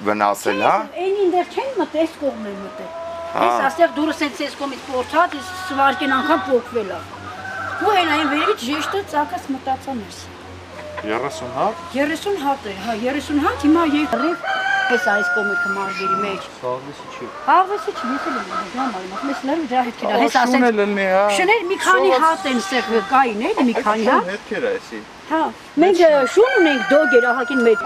վնասել, հա։ Այնին դեռ չեն մտել, այս կողմն են մտել։ Ես աստեղ դուրս sense այս կողմից փորձած, ես սվարկեն անգամ փոկվել է։ Ու այն վերից ժեշտը ցակած մտածա ներս։ 30 հատ։ 30 հատ է, հա 30 հատ հիմա եկրիվ այս այս կողմի կմարգերի մեջ։ Սաղվեսի չի։ Հավեսի չի, եսել եմ ժամանակ, մեզ լավ դրա հետքեր է, հես ասեն։ Շուներ մի քանի հատ են սեղ կային, էլի մի քանի հատ։ Հետքեր է էսի։ Հա, մենք շուն ունենք դոգեր ահագին մեծ։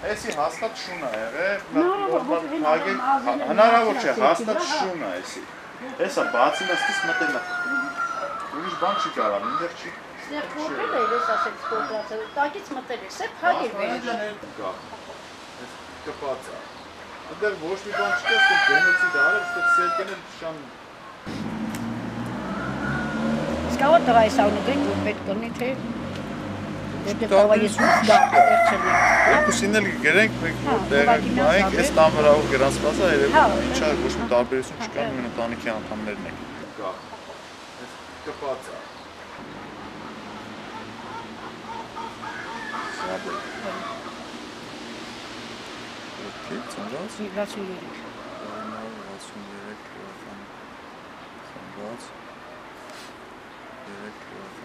Էսի հաստատ շուն է եղել, հնարավոր չէ, հաստատ շուն է էսի։ Էսա բացի նստից մտել է։ Ուրիշ բան չի կարող, ինդեր չի։ Սեղ փոքրել է, ես ասեց փոքրացել, տակից մտել է, սեղ փակել վերջ։ Կպած է։ Դեռ ոչ մի բան չկա, որ գենոցիդ արել, որ սերկեն էլ շան։ Սկավա տղա այս ավնը դենք, որ պետք կլնի, թե դեպի տղա ես ուս գա, դեղ չլի։ Երկուսին էլ գրենք, մենք տեղակ մայենք, ես տան վրահով գրանցված է, երևի ինչա ոչ մի տարբերություն չկա, մեն ընտանիքի անդամներն ենք։ Կպած է։ Որդի, ծնված։ 63 63 թվական ծնված 3 թվական